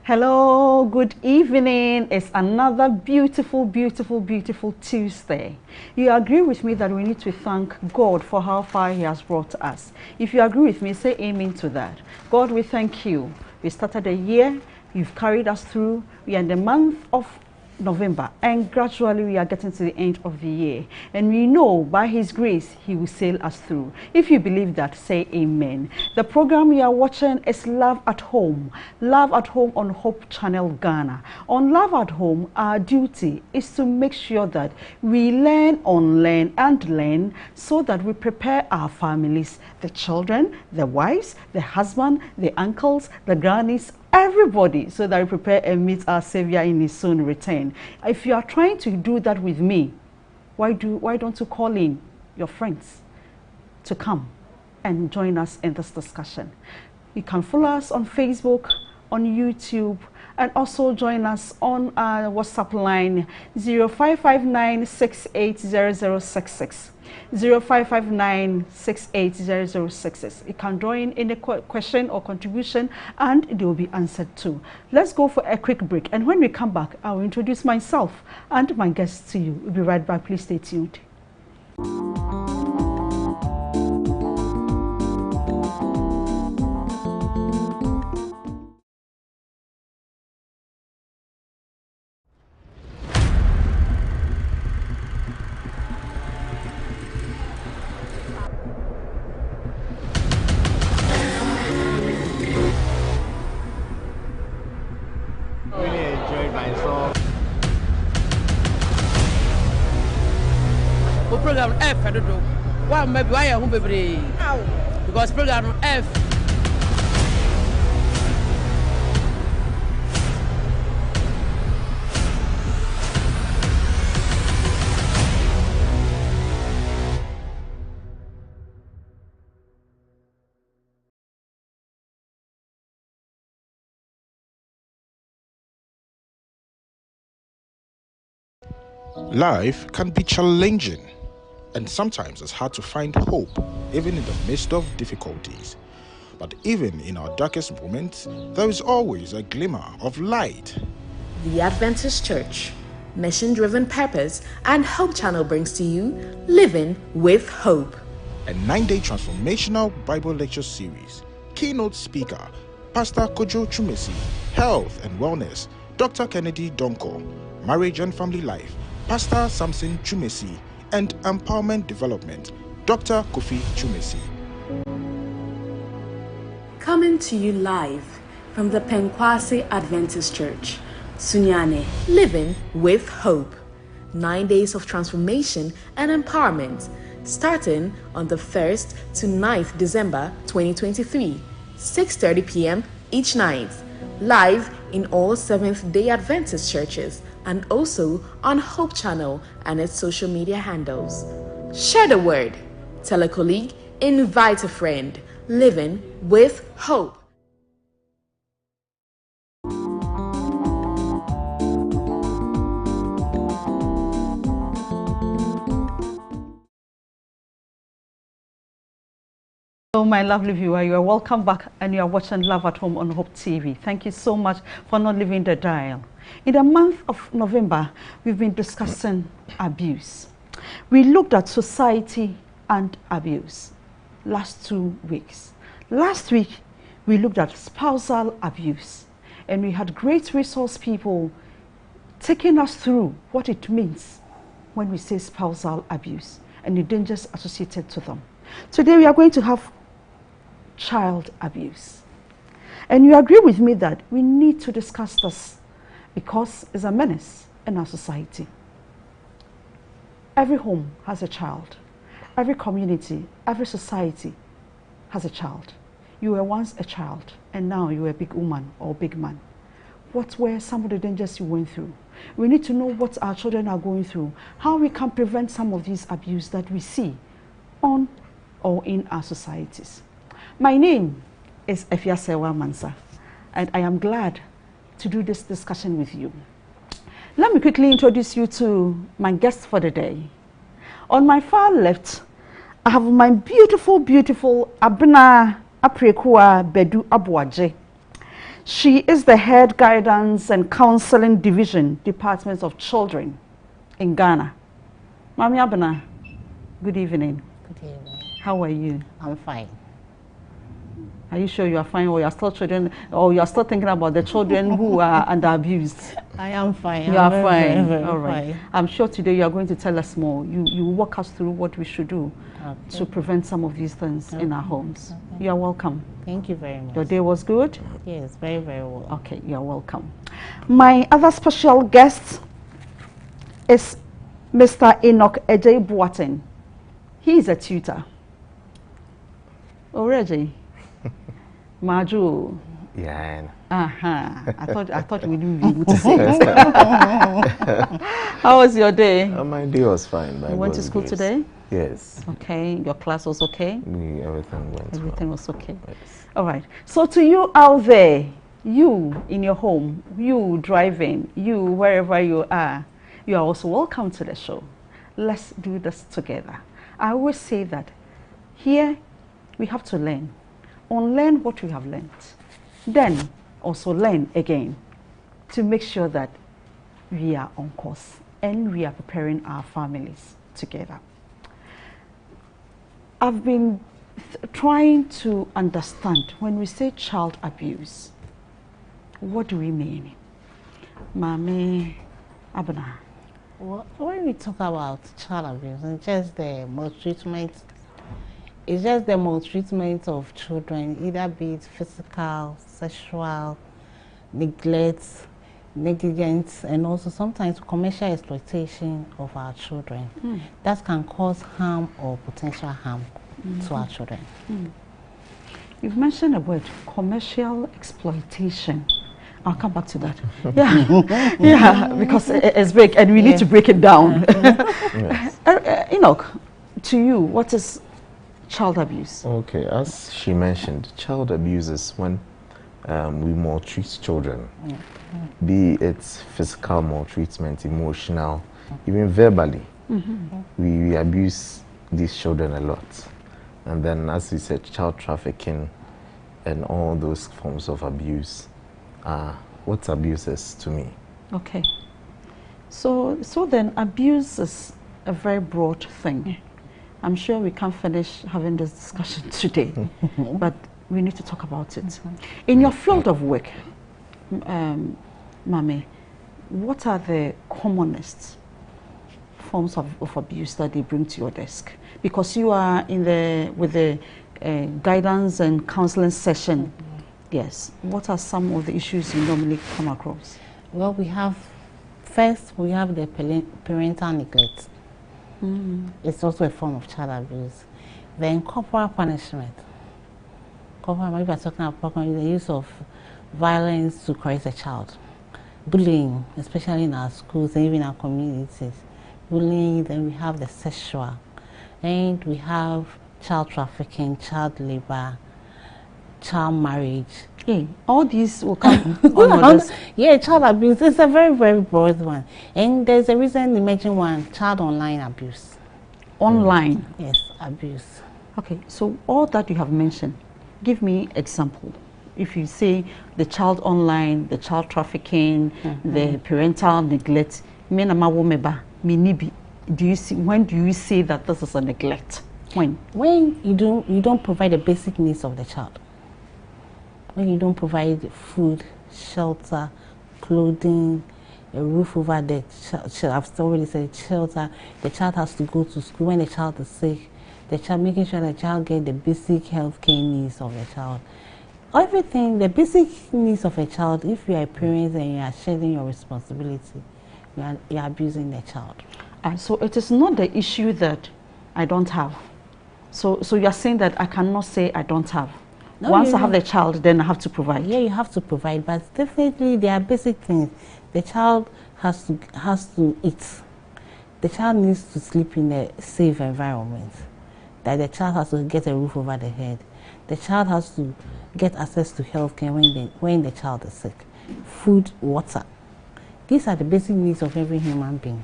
Hello, good evening. It's another beautiful, beautiful, beautiful Tuesday. You agree with me that we need to thank God for how far He has brought us. If you agree with me, say amen to that. God, we thank you. We started a year. You've carried us through. We are in the month of November, and gradually we are getting to the end of the year, and we know by His grace He will sail us through. If you believe that, say amen. The program you are watching is Love at Home on Hope Channel Ghana. On Love at Home, our duty is to make sure that we learn, unlearn and learn, so that we prepare our families, the children, the wives, the husband, the uncles, the grannies, everybody, so that we prepare and meet our Savior in His soon return. If you are trying to do that with me, why don't you call in your friends to come and join us in this discussion? You can follow us on Facebook, on YouTube, and also join us on our WhatsApp line 0559680066. 0559680066. You can join in a question or contribution and they will be answered too. Let's go for a quick break, and when we come back, I will introduce myself and my guests to you. We'll be right back. Please stay tuned. Program F, I don't know. Well, maybe why are you because program F. Life can be challenging, and sometimes it's hard to find hope, even in the midst of difficulties. But even in our darkest moments, there is always a glimmer of light. The Adventist Church, mission-driven purpose, and Hope Channel brings to you Living with Hope, A 9-day transformational Bible lecture series. Keynote speaker, Pastor Kojo Chumesi. Health and wellness, Dr. Kennedy Donko. Marriage and family life, Pastor Samson Chumesi. And empowerment development, Dr. Kofi Chumesi. coming to you live from the Penkwase Adventist Church, Sunyane, Living with Hope. 9 days of transformation and empowerment, starting on the 1st to 9th December 2023, 6:30 p.m. each night, live in all Seventh-day Adventist churches and also on Hope Channel and its social media handles. Share the word, tell a colleague, invite a friend. Living with Hope. Hello, my lovely viewer. You are welcome back, and you are watching Love at Home on Hope TV. Thank you so much for not leaving the dial. In the month of November, we've been discussing abuse. We looked at society and abuse last 2 weeks. Last week, we looked at spousal abuse, and we had great resource people taking us through what it means when we say spousal abuse and the dangers associated to them. Today, we are going to have child abuse. And you agree with me that we need to discuss this because it's a menace in our society. Every home has a child. Every community, every society has a child. You were once a child, and now you are a big woman or big man. What were some of the dangers you went through? We need to know what our children are going through, how we can prevent some of these abuse that we see on or in our societies. My name is Efiasewa Mansa, and I am glad to do this discussion with you. Let me quickly introduce you to my guest for the day. On my far left, I have my beautiful, beautiful Abna Aprekua Bedu Abuaje. She is the head guidance and counseling division, Department of Children in Ghana. Mami Abena, good evening. Good evening. How are you? I'm fine. Are you sure you are fine, or you are still children, or you are still thinking about the children who are under abused? I am fine. You are fine. Very, very all right. fine. I'm sure today you are going to tell us more. You walk us through what we should do to prevent some of these things in our homes. You are welcome. Thank you very much. Your day was good? Yes, very, very well. Okay, you are welcome. My other special guest is Mr. Enoch Ejay Boateng. He is a tutor. Oh, Reggie. Maju. Yeah. I thought we didn't be able to say it. How was your day? My day was fine. You went to school today? Yes. Okay. Your class was okay? Everything went Everything well. was okay. Yes. All right. So to you out there, you in your home, you driving, you wherever you are also welcome to the show. Let's do this together. I always say that here we have to learn. Unlearn what we have learned. Then also learn again to make sure that we are on course and we are preparing our families together. I've been trying to understand when we say child abuse, what do we mean? Mami Abena. Well, when we talk about child abuse, it's just the maltreatment. It's just the maltreatment of children, either be it physical, sexual, neglect, negligence, and also sometimes commercial exploitation of our children. That can cause harm or potential harm to our children. You've mentioned a word, commercial exploitation. I'll come back to that. Yeah, yeah, because it's big and we need to break it down. Yes. Enoch, to you, what is child abuse? Okay, as she mentioned, child abuse is when we maltreat children, be it physical maltreatment, emotional, even verbally. We abuse these children a lot. And then, as you said, child trafficking and all those forms of abuse are what abuse is to me. Okay. So then abuse is a very broad thing. I'm sure we can't finish having this discussion today, but we need to talk about it. In your field of work, Mami, what are the commonest forms of abuse that they bring to your desk? Because you are with the guidance and counseling session. Yes. What are some of the issues you normally come across? Well, first we have the parental neglect. It's also a form of child abuse. Then corporal punishment. Corporal, if we're talking about the use of violence to correct a child. Bullying, especially in our schools and even our communities. Bullying, then we have the sexual. And we have child trafficking, child labor, child marriage. Yeah, all these will come under this. Yeah, child abuse is a very, very broad one. And there's a reason you mentioned one, child online abuse. Online? Yes, abuse. Okay, so all that you have mentioned, give me example. If you say the child online, the child trafficking, the parental neglect, do you see, when do you say that this is a neglect? When? When you don't provide the basic needs of the child. When you don't provide food, shelter, clothing, a roof over the child. I've already said shelter. The child has to go to school when the child is sick. The child, making sure the child gets the basic healthcare needs of the child. Everything, the basic needs of a child, if you are a parent and you are sharing your responsibility, you are abusing the child. So it is not the issue that I don't have. So you are saying that I cannot say I don't have. No, once I have the child, then I have to provide. Yeah, you have to provide, but definitely there are basic things. The child has to eat. The child needs to sleep in a safe environment. That the child has to get a roof over the head. The child has to get access to healthcare when the child is sick. Food, water. These are the basic needs of every human being.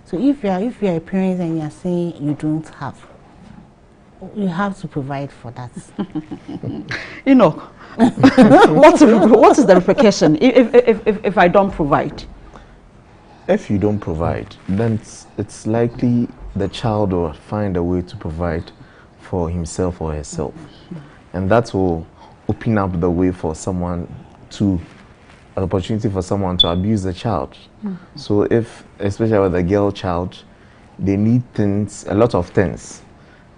So if you are a parent and you are saying you don't have, You have to provide for that. Enoch, what is the repercussion if I don't provide? If you don't provide, then it's likely the child will find a way to provide for himself or herself. And that will open up the way for someone to, an opportunity for someone to abuse the child. So if, especially with a girl child, they need things, a lot of things,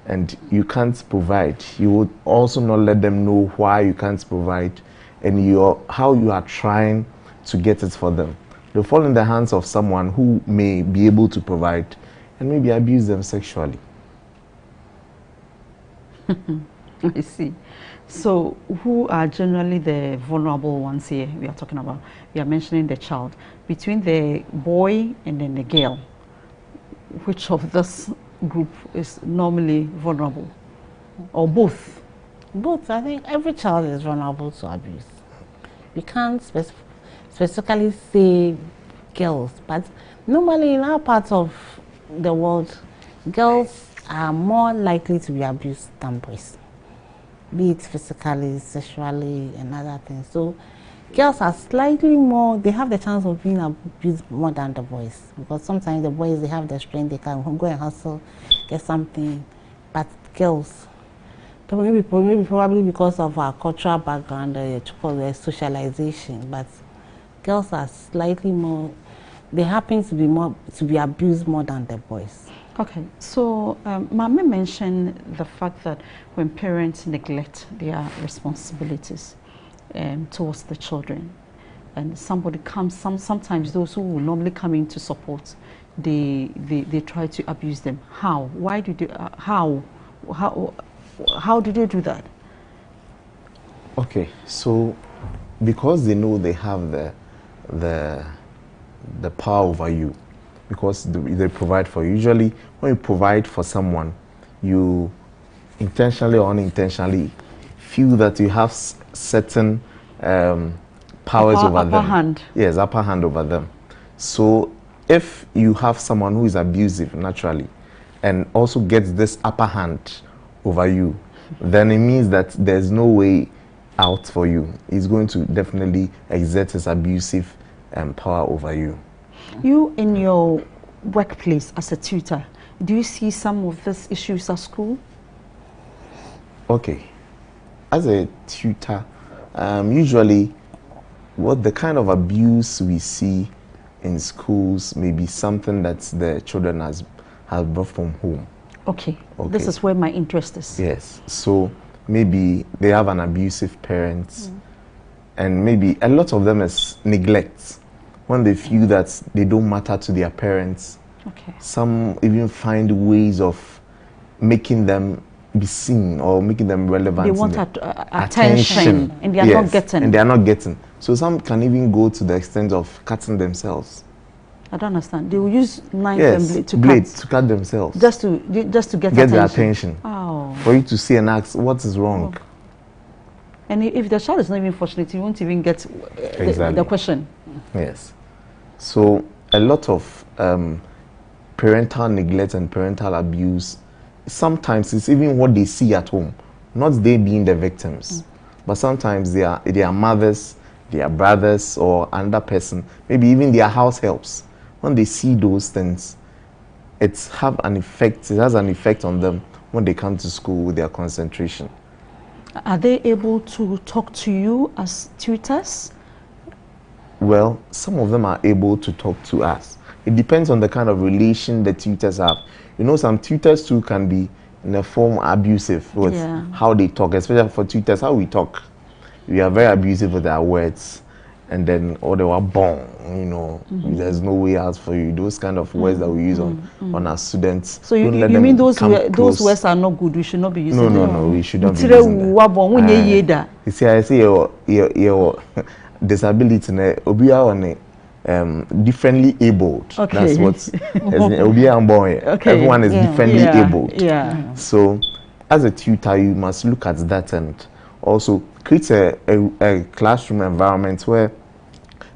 and you can't provide, you would also not let them know why you can't provide and how you are trying to get it for them. They'll fall in the hands of someone who may be able to provide and maybe abuse them sexually. I see. So who are generally the vulnerable ones here we are talking about? We are mentioning the child. Between the boy and then the girl, which of this group is normally vulnerable? Or both? Both. I think every child is vulnerable to abuse. We can't specifically say girls, but normally in our part of the world, girls are more likely to be abused than boys, be it physically, sexually, and other things. So girls are slightly more, they have the chance of being abused more than the boys, because sometimes the boys, they have the strength, they can go and hustle, get something, but girls, probably because of our cultural background, the socialization, but girls are slightly more, they happen to be abused more than the boys. Okay, so Mama mentioned the fact that when parents neglect their responsibilities towards the children, and somebody comes, sometimes those who will normally come in to support, they try to abuse them. How? Why do they? How do they do that? Okay, so because they know they have the power over you, because they provide for you. Usually when you provide for someone, you intentionally or unintentionally feel that you have certain powers over them. Upper hand. Yes, upper hand over them. So if you have someone who is abusive naturally and also gets this upper hand over you, then it means that there's no way out for you. He's going to definitely exert his abusive power over you. You, in your workplace as a tutor, do you see some of these issues at school? Okay, as a tutor, usually what the kind of abuse we see in schools may be something that the children has brought from home. Okay, this is where my interest is. Yes, so maybe they have an abusive parent, and maybe a lot of them is neglect. When they feel that they don't matter to their parents, some even find ways of making them be seen or making them relevant. They want attention, and they are not getting. And they are not getting. So some can even go to the extent of cutting themselves. I don't understand. They will use knife and blade to cut themselves. Just to get their attention. Oh. For you to see and ask, what is wrong? Oh. And if the child is not even fortunate, you won't even get the question. Yes. So a lot of parental neglect and parental abuse, sometimes it's even what they see at home, not they being the victims, but sometimes they are mothers, their brothers, or another person, maybe even their house helps. When they see those things, it has an effect on them when they come to school with their concentration. Are they able to talk to you as tutors? Well, some of them are able to talk to us. It depends on the kind of relation the tutors have. You know, some tutors too can be in a form abusive with how they talk, especially for tutors, how we talk. We are very abusive with our words, and then, they were born, you know, there's no way out for you. Those kind of words that we use on our students. So you mean those words are not good, we should not be using them? No, we should not be using them. You see, I say your disability, obiya on differently abled. That's what everyone is differently abled. So as a tutor, you must look at that and also create a classroom environment where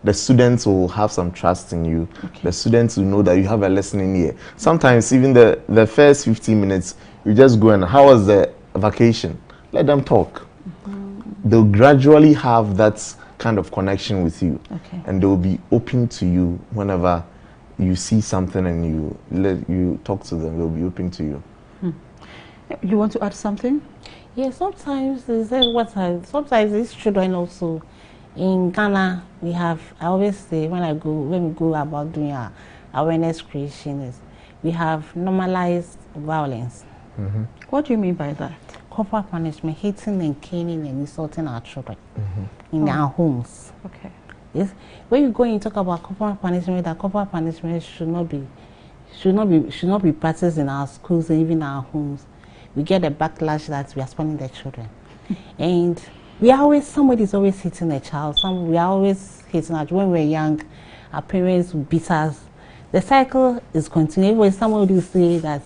the students will have some trust in you. The students will know that you have a lesson in here. Sometimes even the first 15 minutes, You just go and, how was the vacation? Let them talk. They'll gradually have that kind of connection with you. Okay. And they'll be open to you whenever you see something and you talk to them. They'll be open to you. You want to add something? Yeah, sometimes sometimes these children also in Ghana we have. I always say when we go about doing our awareness creation is we have normalized violence. What do you mean by that? Corporal punishment, hitting and caning and insulting our children in our homes. Okay. Yes, when you go and talk about corporal punishment, that corporal punishment should not be practiced in our schools and even our homes. We get a backlash that we are spoiling their children, and somebody's always hitting a child. We are always hitting our children. When we're young, our parents beat us. The cycle is continuing. When somebody will say that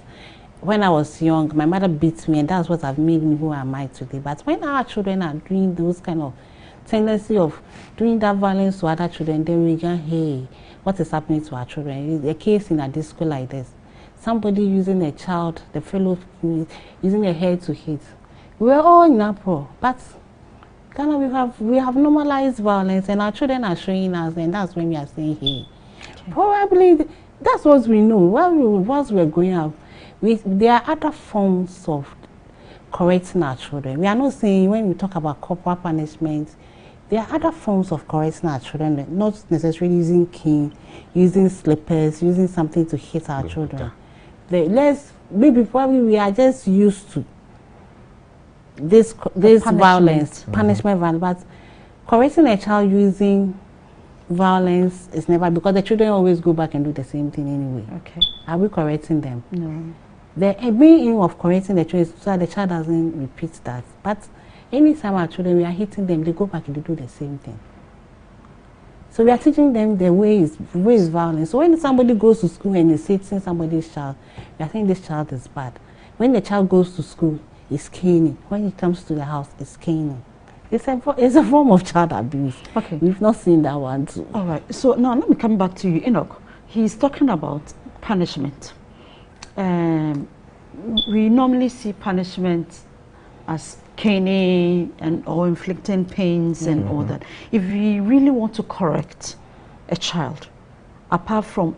when I was young, my mother beat me, and that's what have made me who am I today. But when our children are doing those kind of tendency of doing that violence to other children, then we can, hey, what is happening to our children? A case in a disco like this. Somebody using a child, the fellow using a head to hit. We're all in uproar, but kind of we have normalized violence, and our children are showing us, and that's when we are saying, hey, probably that's what we know. Once we're growing up, there are other forms of correcting our children. We are not saying when we talk about corporal punishment, there are other forms of correcting our children, not necessarily using cane, using slippers, using something to hit our children. Maybe probably we are just used to this violence, punishment violence, but correcting a child using violence is never, because the children always go back and do the same thing anyway. Okay. Are we correcting them? No. The main aim of correcting the child is so that the child doesn't repeat that. But anytime our children, we are hitting them, they go back and they do the same thing. So we are teaching them the way is violence. So when somebody goes to school and is hitting somebody's child, we are saying this child is bad. When the child goes to school, it's caning. When he comes to the house, it's caning. It's a form of child abuse. Okay. We've not seen that one too. All right. So now let me come back to you, Enoch. He's talking about punishment. We normally see punishment as caning or inflicting pains and all that. If we really want to correct a child, apart from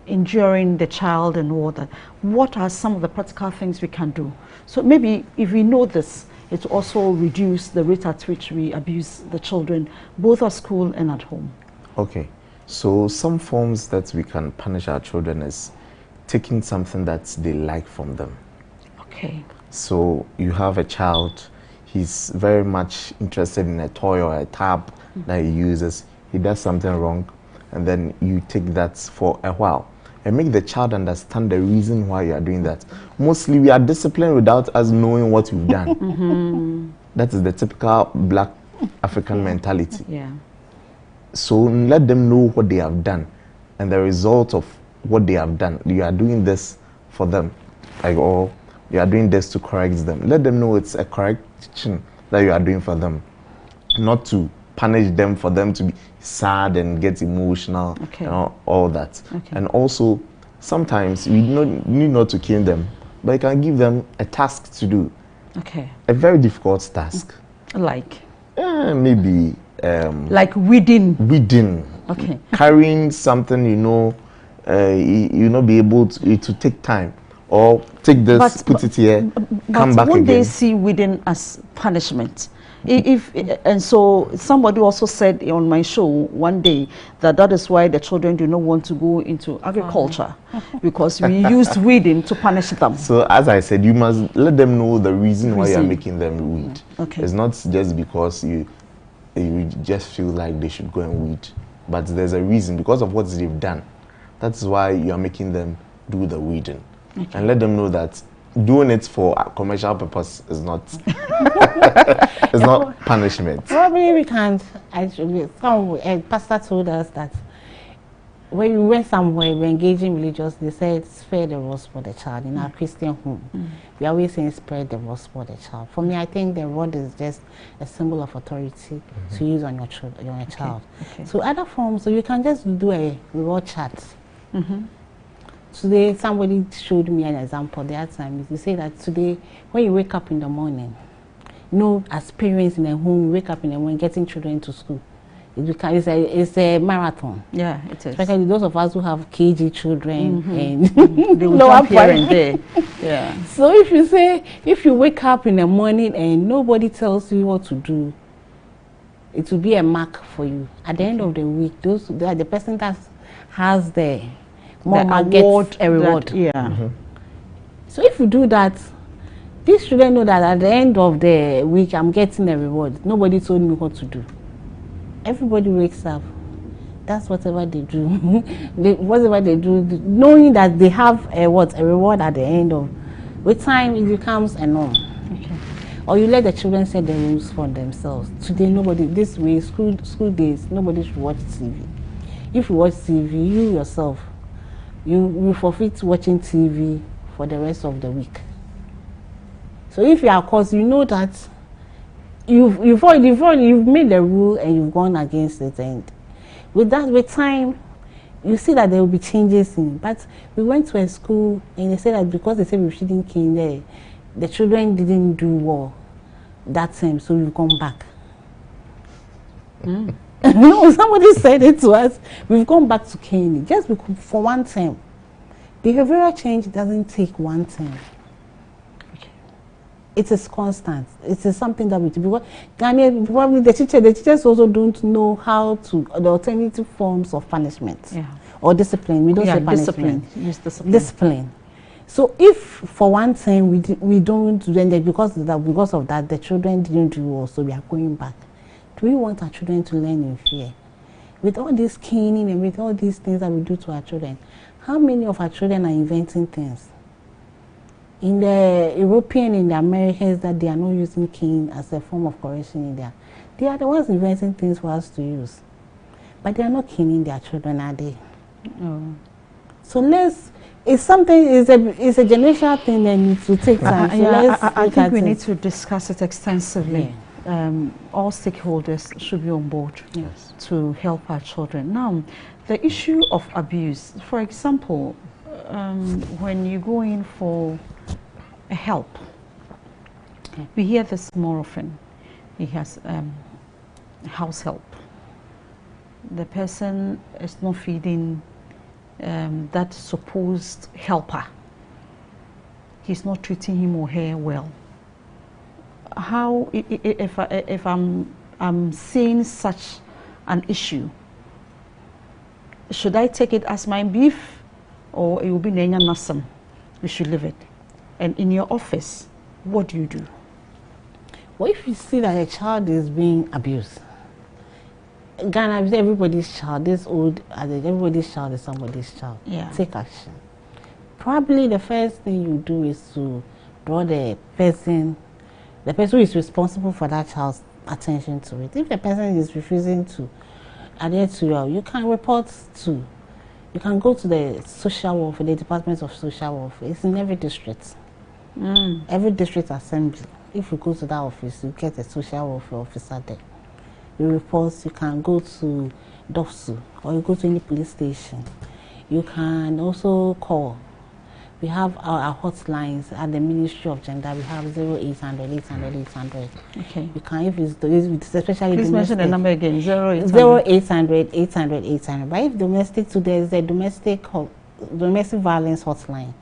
injuring the child and all that, what are some of the practical things we can do? So maybe if we know this, it also reduce the rate at which we abuse the children, both at school and at home. Okay, so some forms that we can punish our children is taking something that they like from them. Okay. So you have a child, he's very much interested in a toy or a tab that he uses. He does something wrong, and then you take that for a while and make the child understand the reason why you are doing that. Mostly we are disciplined without us knowing what we've done. That is the typical black African mentality. Yeah. So let them know what they have done and the result of what they have done. You are doing this for them, or you are doing this to correct them. Let them know it's a correction that you are doing for them, not to punish them for them to be sad and get emotional, okay, and all that. Okay. And also, sometimes we need not to cane them, but you can give them a task to do. Okay. A very difficult task. Like? Maybe... like weeding? Weeding. Okay. Carrying something, be able to take time. Or take this, put it here, come back again. But won't they see weeding as punishment? And so somebody also said on my show one day that is why the children do not want to go into agriculture, because we used weeding to punish them. So as I said, you must let them know the reason why you are making them weed. Okay. It's not just because you just feel like they should go and weed, but there's a reason because of what they've done. That's why you are making them do the weeding. Okay. And let them know that doing it for a commercial purpose is not it's not punishment. Probably we can't. Actually, a pastor told us that when we went somewhere, we engage in religious, they said spare the rod for the child. In our Christian home, we always say spare the rod for the child. For me, I think the rod is just a symbol of authority to use on your child. Okay. So other forms, so you can just do a reward chart. Today, somebody showed me an example the other time. You say that today, when you wake up in the morning, you know, as parents in a home, you wake up in the morning, getting children to school. It's a marathon. Yeah, it is. Especially those of us who have KG children and they will jump here and there. Yeah. So if you wake up in the morning and nobody tells you what to do, it will be a mark for you. At the end of the week, the person that has the more gets a reward. So if you do that, these children know that at the end of the week, I'm getting a reward. Nobody told me what to do. Everybody wakes up. That's whatever they do. Whatever they do, knowing that they have a reward at the end of. With time, it becomes a norm. Okay. Or you let the children set the rules for themselves. Today, this way, school days, nobody should watch TV. If you watch TV, you yourself, you forfeit watching TV for the rest of the week. So if you are caught, you know that you've made the rule and you've gone against it, and with time you see that there will be changes in. But we went to a school and they said that because they said we shouldn't cane there, the children didn't do well that time, so we've gone back. No, somebody said it to us. We've gone back to caning just for one term. Behavioral change doesn't take one term. It is constant. It is something that we do. Because Ghanaian, probably the teachers also don't know how to, the alternative forms of punishment or discipline. We don't say punishment. Discipline. So if for one time we don't do that because of that the children didn't do well, so we are going back. Do we want our children to learn in fear? With all this caning and with all these things that we do to our children, how many of our children are inventing things? In the European, in the Americans, that they are not using cane as a form of correction in there. They are the ones inventing things for us to use. But they are not caning their children, are they? Oh. So it's a generational thing that needs to take time. I think we need to discuss it extensively. Yeah. All stakeholders should be on board to help our children. Now, the issue of abuse, for example, when you go in for help, we hear this more often. He has house help. The person is not feeding that supposed helper. He's not treating him or her well. How, if I'm seeing such an issue, should I take it as my beef, or it will be Nenya Nasam? We should leave it. And in your office, what do you do? Well, if you see that a child is being abused, Ghana is everybody's child. Everybody's child is somebody's child. Yeah. Take action. Probably the first thing you do is to draw the person who is responsible for that child's attention to it. If the person is refusing to adhere to you can report to. You can go to the social welfare, the Department of Social Welfare. It's in every district. Every district assembly. If you go to that office, you get a social welfare officer there. You report, you can go to DOFSU or you go to any police station. You can also call. We have our hotlines at the Ministry of Gender. We have 0800 800 800. Okay. You can, if it's especially please mention the number again. 0800 800 800. But if domestic, today is a domestic violence hotline.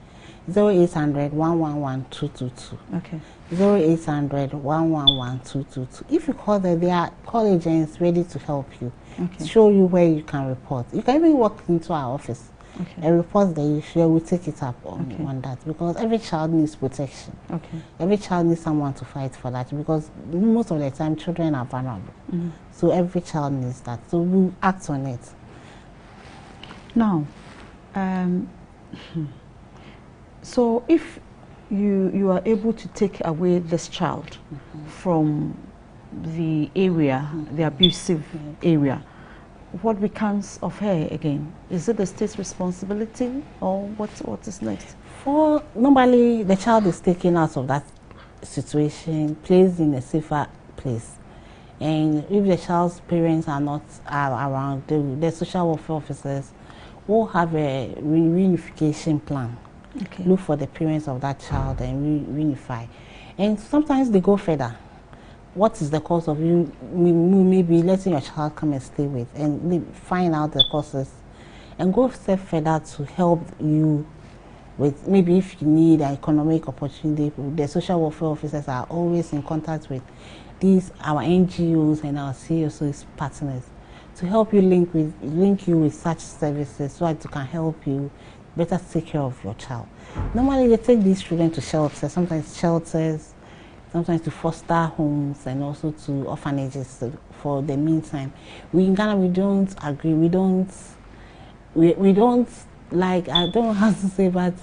0800 111 222. Okay. 0800 111 222. If you call them, there are call agents ready to help you. Okay. Show you where you can report. You can even walk into our office. Okay. A report that you share, we take it up on that, because every child needs protection. Okay. Every child needs someone to fight for that, because most of the time children are vulnerable. So every child needs that. So we act on it. Now, so if you are able to take away this child from the area, the abusive area, what becomes of her again? Is it the state's responsibility, or what is next? Normally the child is taken out of that situation, placed in a safer place. And if the child's parents are not around, the social welfare officers we'll have a reunification plan. Okay. Look for the parents of that child and reunify. And sometimes they go further. What is the cause of you maybe letting your child come and stay with, and find out the causes and go a step further to help you with, maybe if you need an economic opportunity. The social welfare officers are always in contact with our NGOs and our CSOs partners to help you link you with such services so that it can help you better take care of your child. Normally they take these children to shelters, sometimes to foster homes and also to orphanages for the meantime. We in Ghana, we don't agree, we don't like, I don't know how to say, but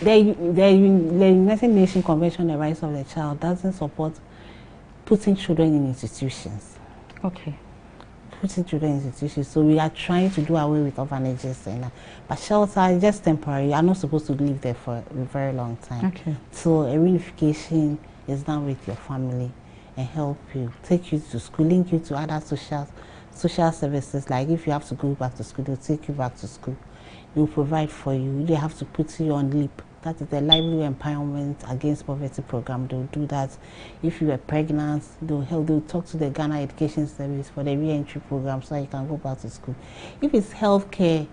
the United Nations Convention on the Rights of the Child doesn't support putting children in institutions. Okay. Putting children in institutions. So we are trying to do away with orphanages, but shelter is just temporary. You are not supposed to live there for a very long time. Okay. So a reunification is done with your family and help you, take you to school, link you to other social services. Like if you have to go back to school, they'll take you back to school. They'll provide for you. They have to put you on LEAP. That is the Livelihood Empowerment Against Poverty program. They'll do that. If you are pregnant, they'll talk to the Ghana Education Service for the re-entry program so you can go back to school. If it's healthcare,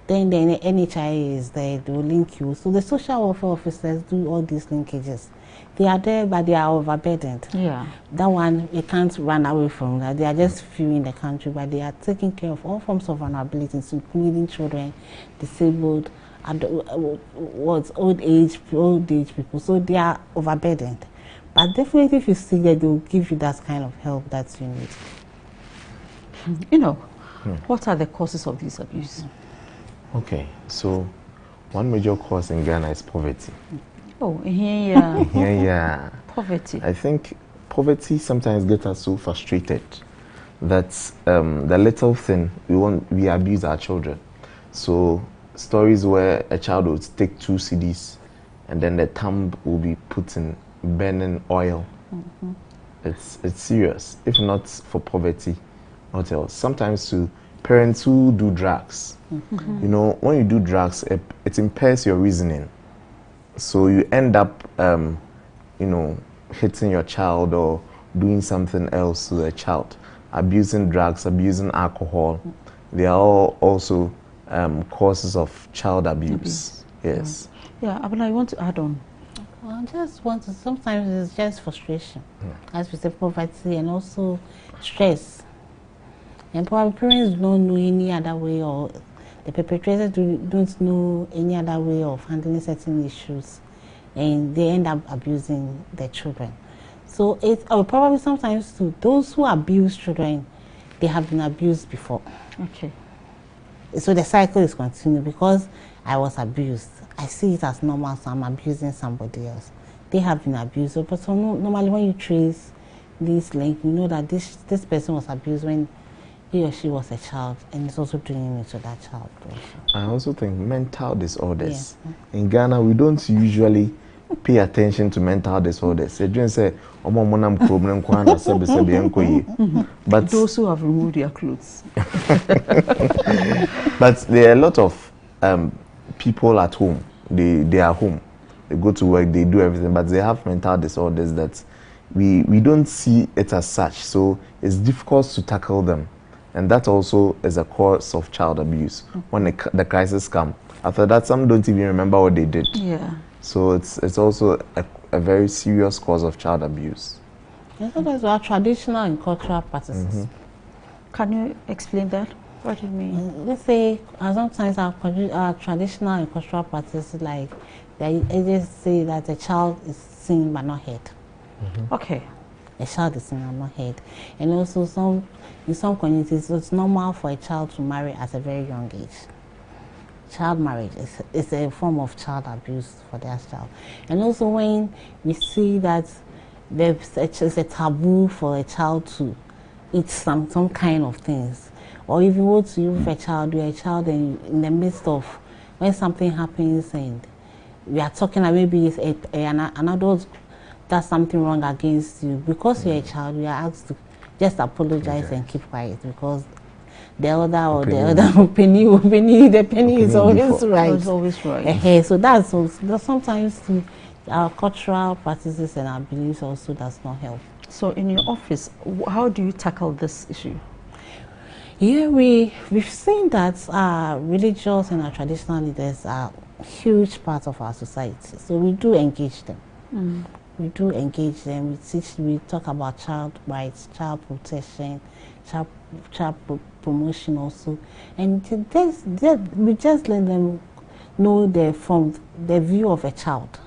then the NHIA is there. They will link you. So the social welfare officers do all these linkages. They are there, but they are overburdened. Yeah. That one, you can't run away from that. They are just few in the country, but they are taking care of all forms of vulnerabilities, including children, disabled, old age people. So they are overburdened. But definitely if you see that, they will give you that kind of help that you need. You know, what are the causes of this abuse? Okay, so one major cause in Ghana is poverty. Oh, yeah. Yeah. Poverty. I think poverty sometimes gets us so frustrated that the little thing we abuse our children. So stories where a child would take 2 CDs and then the thumb will be put in burning oil. It's serious. If not for poverty, what else? Sometimes to parents who do drugs. You know, when you do drugs, it impairs your reasoning. So you end up, you know, hitting your child or doing something else to the child. Abusing drugs, abusing alcohol. They are all also causes of child abuse. Yes. Yeah, Abula, I want to add on. Well, I just want to, sometimes it's just frustration. As we say, poverty and also stress. And probably parents don't know any other way, or the perpetrators don't know any other way of handling certain issues, and they end up abusing their children. So it's probably sometimes to those who abuse children, they have been abused before. Okay. So the cycle is continuing because I was abused. I see it as normal, so I'm abusing somebody else. They have been abused. But so normally when you trace this link, you know that this person was abused when he or she was a child, and it's also doing it to that child. I also think mental disorders. In Ghana, we don't usually pay attention to mental disorders. But those who have removed their clothes. But there are a lot of people at home. They are home. They go to work, they do everything, but they have mental disorders that we don't see it as such. So it's difficult to tackle them. And that also is a cause of child abuse. When the crisis comes, after that, some don't even remember what they did. Yeah. So it's also a very serious cause of child abuse. And sometimes we have traditional and cultural practices. Can you explain that? What do you mean? Let's say sometimes our traditional and cultural practices, like they just say that a child is seen but not heard. Okay. A child is seen but not heard. And also in some communities, it's normal for a child to marry at a very young age. Child marriage is a form of child abuse for their child. And also when we see that it's a taboo for a child to eat some kind of things, or if you want to use a child, you're a child in the midst of when something happens and we are talking, like maybe it's an adult does something wrong against you, because you're a child, you are asked to just apologize and keep quiet, because the elder or the elder penny, the penny is always right. It's always right. So that's also, sometimes our cultural practices and our beliefs also does not help. So in your office, how do you tackle this issue? Yeah, we've seen that our religious and our traditional leaders are a huge part of our society. So we do engage them. We do engage them. We talk about child rights, child protection, child promotion also, and we just let them know from the view of a child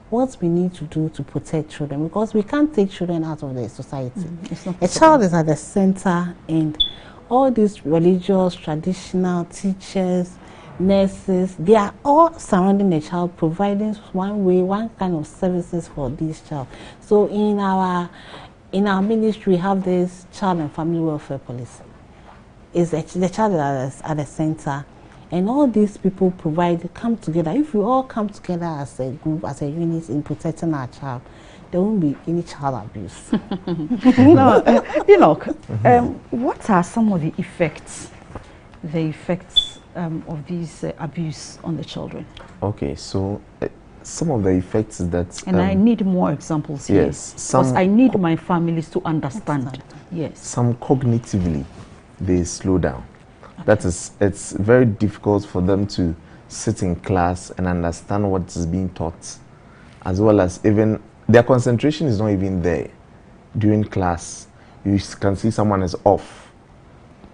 what we need to do to protect children, because we can't take children out of the society. A child is at the center, and all these religious, traditional teachers, nurses, they are all surrounding the child, providing one kind of services for this child. So in our ministry, we have this child and family welfare policy. The child is at the center, and all these people come together. If we all come together as a group, as a unit in protecting our child, there won't be any child abuse. Now, Enoch, what are some of the effects of these abuse on the children? Okay, so some of the effects that... And I need more examples here. Yes. Because I need my families to understand. Yes. Some cognitively, they slow down. That is, it's very difficult for them to sit in class and understand what is being taught, as well as even their concentration is not even there. During class, you can see someone is off.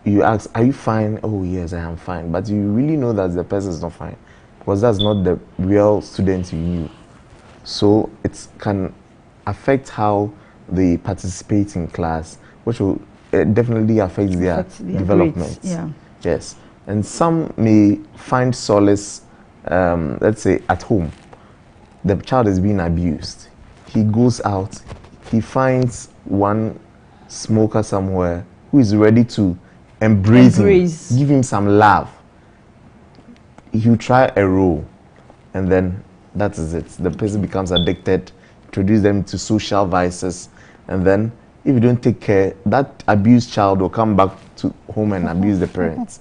You ask, are you fine? Oh yes, I am fine. But you really know that the person is not fine, because that's not the real student you knew. So it can affect how they participate in class, which will definitely affect their development. Yeah. Yes. And some may find solace, let's say at home. The child is being abused. He goes out, he finds one smoker somewhere who is ready to embrace him, give him some love. You try a role, and then that is it. The person becomes addicted, introduce them to social vices, and then if you don't take care, that abused child will come back to home and abuse the parents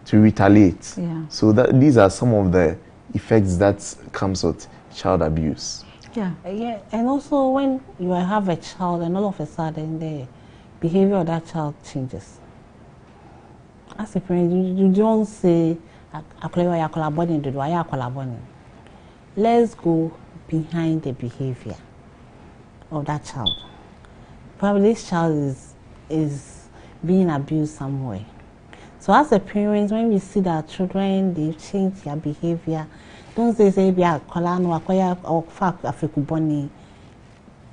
to retaliate. So these are some of the effects that comes with child abuse. Yeah, and also when you have a child and all of a sudden the behavior of that child changes. As a parent, you don't say, let's go behind the behavior of that child. Probably this child is being abused somewhere. So as a parent, when we see that children, they change their behavior, don't say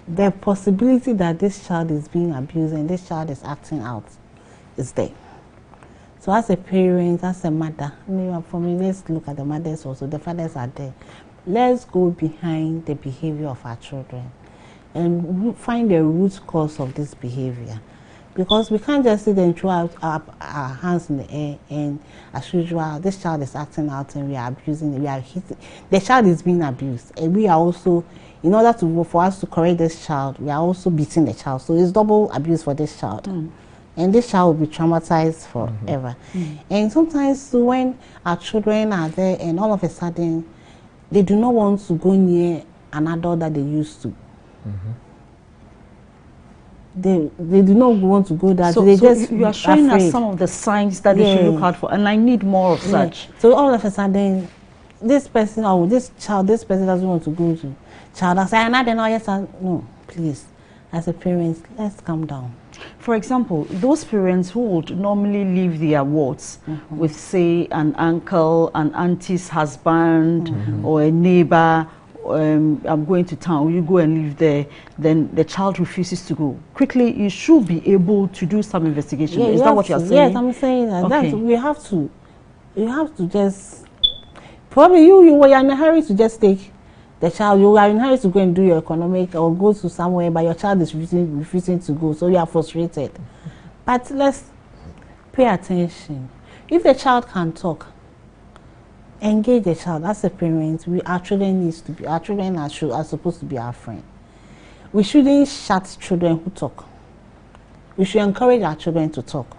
the possibility that this child is being abused and this child is acting out is there. So as a parent, as a mother, for me, let's look at the mothers also, the fathers are there. Let's go behind the behavior of our children and find the root cause of this behavior. Because we can't just sit and throw out our hands in the air and as usual, this child is acting out and we are abusing it, we are hitting. The child is being abused and we are also, in order for us to correct this child, we are also beating the child. So it's double abuse for this child. And this child will be traumatized forever. And sometimes when our children are there and all of a sudden, they do not want to go near an adult that they used to. They do not want to go that. So you are showing us some of the signs that they should look out for, and I need more of such. So all of a sudden, this person or this person doesn't want to go to child. I say, no, please, as a parent, let's calm down. For example, those parents who would normally leave their wards with, say, an uncle, an auntie's husband, or a neighbor. I'm going to town, will you go and live there? Then the child refuses to go. Quickly, you should be able to do some investigation. Is that what you're saying? Yes, I'm saying that. Okay. You have to just, probably you were in a hurry to just take the child. You are in a hurry to go and do your economic or go to somewhere, but your child is refusing to go, so you are frustrated. But let's pay attention. If the child can talk, engage the child. As a parent, our children are supposed to be our friend. We shouldn't shut children who talk. We should encourage our children to talk.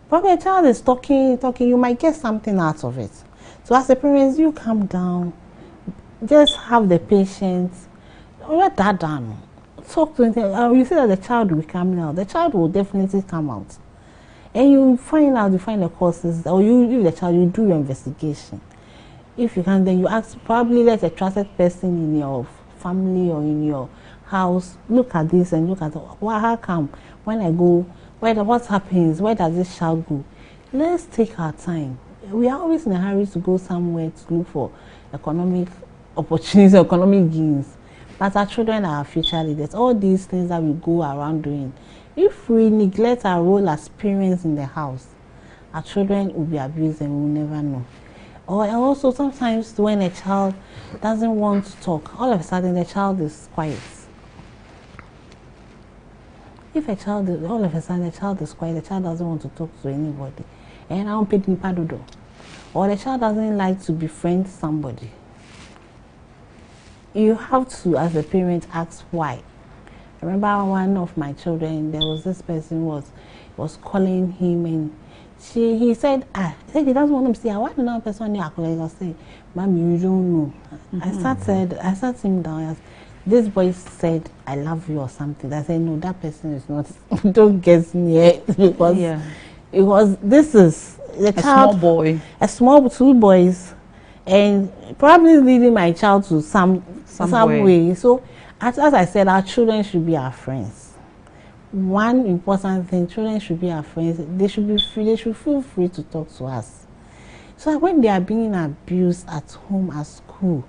Probably a child is talking, you might get something out of it. So as a parent, you calm down, just have the patience, let that down. Talk to him. You see that the child will come out. The child will definitely come out. And you find the causes, or you the child, you do your investigation. If you can, then you ask, probably let a trusted person in your family or in your house look at this and look at how come when I go, what happens, where does this child go? Let's take our time. We are always in a hurry to go somewhere to look for economic opportunities, economic gains. But our children are our future leaders. All these things that we go around doing, if we neglect our role as parents in the house, our children will be abused and we will never know. Or also sometimes when a child doesn't want to talk, all of a sudden the child is quiet. If a child, all of a sudden the child is quiet, the child doesn't want to talk to anybody, and I don't pay nipadodo, or the child doesn't like to befriend somebody, you have to, as a parent, ask why. I remember one of my children, there was this person was calling him, and he said he doesn't want to see. I want another person here. I say, Mommy, you don't know. I sat him down. This boy said, I love you or something. I said, no, that person is not. Don't get near because this is the child, small boy, two boys, and probably leading my child to some way. So, as I said, our children should be our friends. One important thing, children should be our friends. They should be free. They should feel free to talk to us. So when they are being abused at home, at school,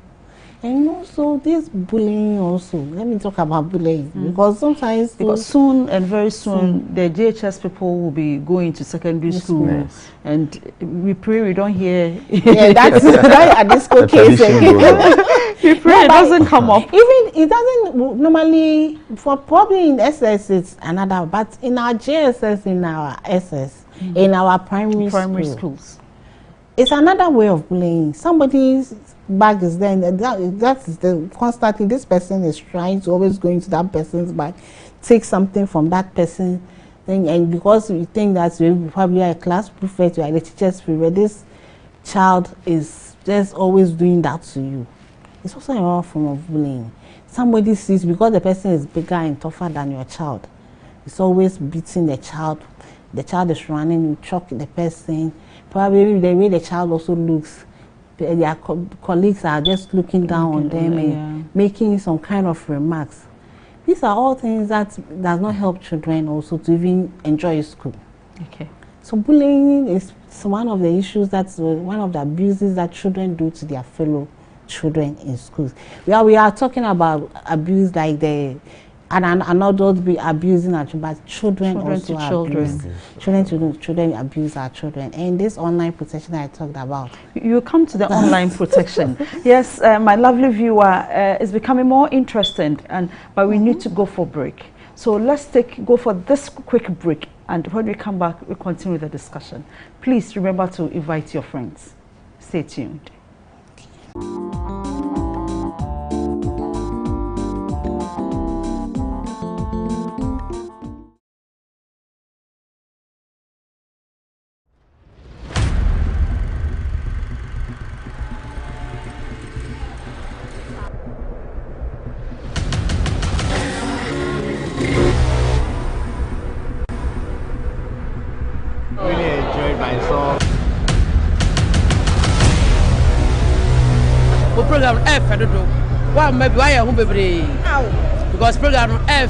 and also this bullying also. Let me talk about bullying because sometimes soon and very soon the JHS people will be going to secondary school, and we pray we don't hear. Yeah, that's a disco case. We pray it doesn't come up. Even it doesn't normally. For probably in SS it's another, but in our JSS, in our SS, in our primary schools, it's another way of bullying. Somebody's bag is there, and that is the constantly this person is trying to always go into that person's bag, take something from that person, and because we think that we probably are a class prefect, we are the teacher's favorite, this child is just always doing that to you. It's also another form of bullying. Somebody sees, because the person is bigger and tougher than your child, it's always beating the child is running, you choke the person, probably the way the child also looks, their colleagues are just looking down on them and making some kind of remarks. These are all things that does not help children also to even enjoy school. Okay. So bullying is one of the issues, that's one of the abuses that children do to their fellow children in schools. We are talking about abuse like an adult be abusing our children, but children also abuse. Children abuse our children. And this online protection that I talked about. You come to the online protection. Yes, my lovely viewer, is becoming more interesting, but we need to go for break. So let's go for this quick break, and when we come back, we'll continue the discussion. Please remember to invite your friends. Stay tuned. Program F, I don't know. Why maybe I am because program F.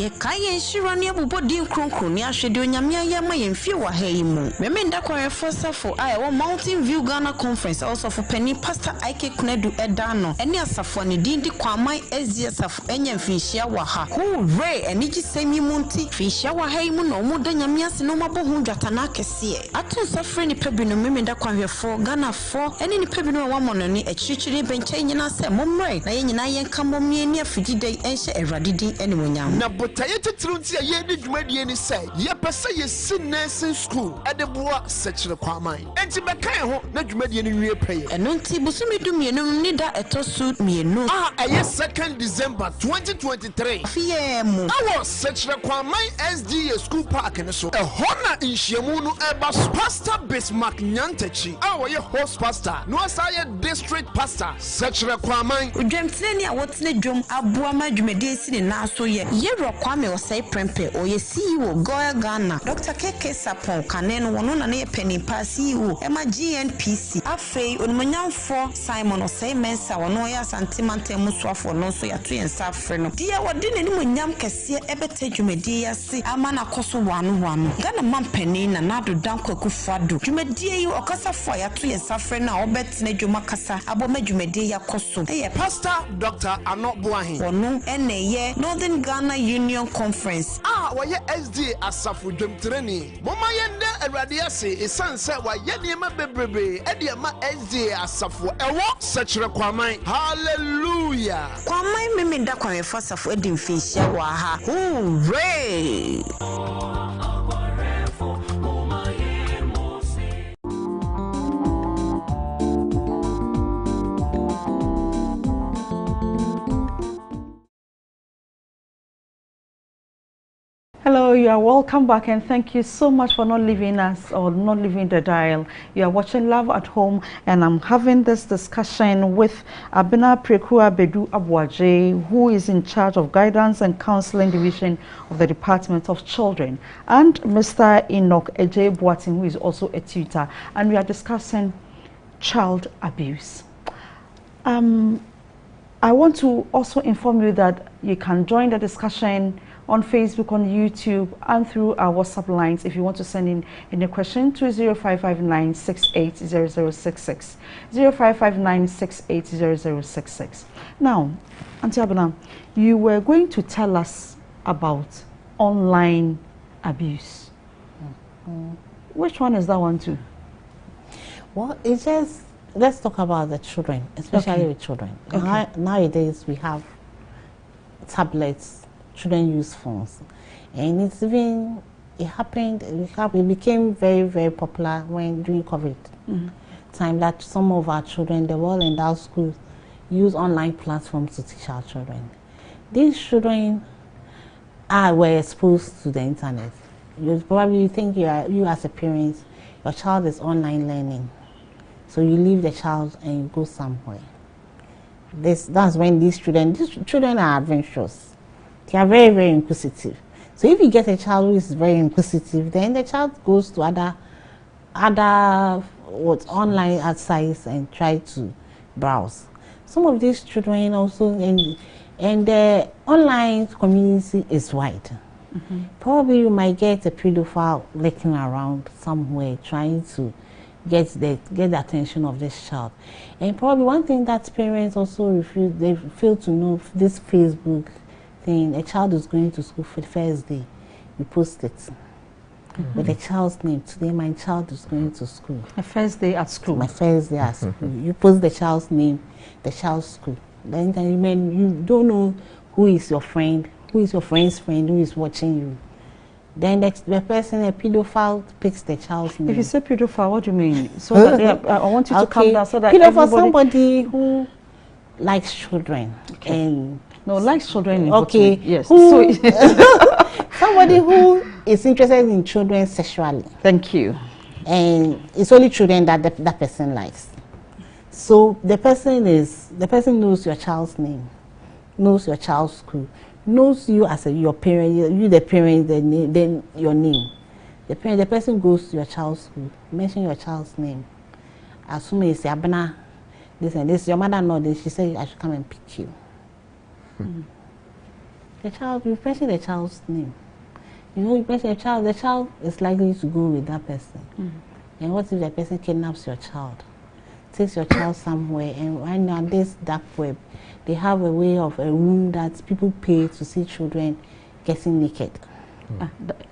ye kaye nshiro ne abobodin kronkron ne ahwede onyame ya ma yemfie wa ha yi mu me nda kwarefo safo a wo Mountain View Ghana Conference also for Penny Pastor Ike Kunedu Edano ene asafo ne din di kwaman SGS asafo enya mfinhia wa ha hooray eni gi semi munti finhia wa ha yi mu no mu da nyame ase no mabo hu dwata na kese ato safre ni pebino me nda kwarefo Ghana fo ene ni pebino wa mononi echichiri benche nyina se momre na ye nyina ye nkambo mie ni afigide enhye erwadidi ene wonyam na botaye titru nti ye ni dwumadie ni se ye pese ye sin nursing school edeboa sechere kwaman enti bekan ho na dwumadie ni nwie peye eno nti busumi du mienum ni da etosu mienu eye 2nd December 2023 fiye mu awo sechere kwaman SDA school park ne so ehona nhyiamu no eba Pastor Bismarck Nyantachi awo ye host pastor no asaye district pastor sechere kwaman udwemtene ni awotene dwom aboa ma dwumade si ne na so ye Yero Kwame Osei Prempe oye CEO Goya Ghana Dr. KK Sapon kaneno wono na ne Penny Pa CEO ema GNPC afei onumanyamfo Simon Osei Mensa wono ya santimante musuafo no so ya to yensa afre no dia wode ne nimonyam kese ebete dwumade ya se ama na koso wano Ghana mampeni na nado danko akufado dwumade yi okasafo ya to yensa afre na obetene dwuma kasa aboma dwumade ya koso eye Pastor Dr. Anobuahin wono ene ye Northern Ghana Union Conference waye SDA asafo dwemtreni moma yende awrade ase esanse waye niema bebrebe ediama SDA asafo ewo sechere kwaman hallelujah kwaman meme da kwamefa asafo edi mfinhia wa ha hooray Hello, you are welcome back and thank you so much for not leaving us or not leaving the dial. You are watching Love at Home and I'm having this discussion with Abena Prekua Bedu Abuaje, who is in charge of Guidance and Counseling Division of the Department of Children, and Mr. Enoch Eje Boatin, who is also a tutor, and we are discussing child abuse. I want to also inform you that you can join the discussion on Facebook, on YouTube, and through our WhatsApp lines if you want to send in any question to 0559680066. 0559680066. Now, Auntie Abena, you were going to tell us about online abuse. Which one is that one too? Well, it's just, let's talk about the children, especially with children. Okay. Nowadays, we have tablets, children use phones, and it became very, very popular during COVID time that some of our children, the well-endowed schools, use online platforms to teach our children. These children were exposed to the internet. You probably think you as a parent, your child is online learning, so you leave the child and you go somewhere. That's when these children are adventurous. They are very, very inquisitive. So if you get a child who is very inquisitive, then the child goes to other online sites and try to browse. Some of these children also, and the online community is wide. Probably you might get a pedophile lurking around somewhere trying to get the attention of this child. And probably one thing that parents also fail to know, this Facebook thing, a child is going to school for the first day, you post it with the child's name. Today my child is going to school. My first day at school. My first day at school. You post the child's name, the child's school. Then you don't know who is your friend, who is your friend's friend, who is watching you. Then the person, a pedophile, picks the child's name. If you say pedophile, what do you mean? So that I want you to calm down so that pedophile, somebody who likes children and likes children. Okay, yes. Somebody who is interested in children sexually. Thank you. And it's only children that that person likes. So the person knows your child's name, knows your child's school, knows you as your parent, you the parent, then your name. The person goes to your child's school, mention your child's name. As soon as you say, Abena, this and this, your mother knows this, she said I should come and pick you. The child, you mention the child's name. You know, you mention the child is likely to go with that person. And what if the person kidnaps your child, takes your child somewhere, and right now this dark web, they have a way of a room that people pay to see children getting naked.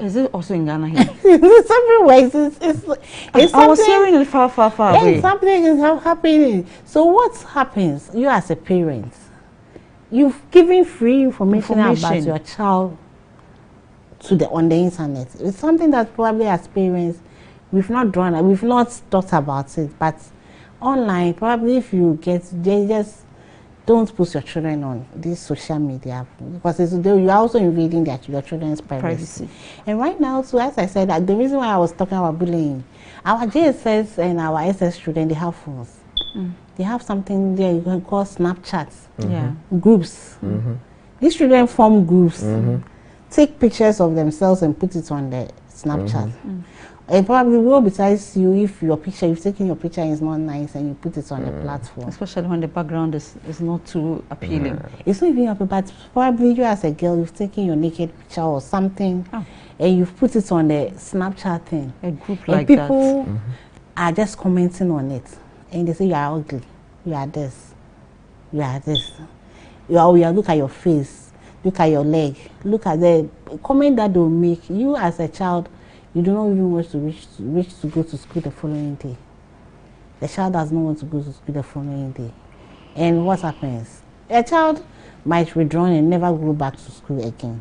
Is it also in Ghana here? It's everywhere. It's I was hearing it far away. Something is happening. So what happens? You as a parent, you've given free information about your child on the internet. It's something that probably as parents we've not thought about it, but online probably if you just don't put your children on this social media, because you're also invading your children's privacy. And right now, so as I said, the reason why I was talking about bullying, our JSS and our SS children, they have phones. They have something there you can call Snapchats, groups. These children form groups, take pictures of themselves and put it on the Snapchat. And probably will besides you if you've taken your picture is not nice and you put it on the platform. Especially when the background is not too appealing. It's not even happy, but probably you as a girl, you've taken your naked picture or something and you've put it on the Snapchat thing. A group like that. And people are just commenting on it. And they say you are ugly, you are this, you are this. Look at your face, look at your leg, look at the comment that they'll make. You as a child, you do not even want to wish to go to school the following day. The child does not want to go to school the following day. And what happens? A child might withdraw and never go back to school again.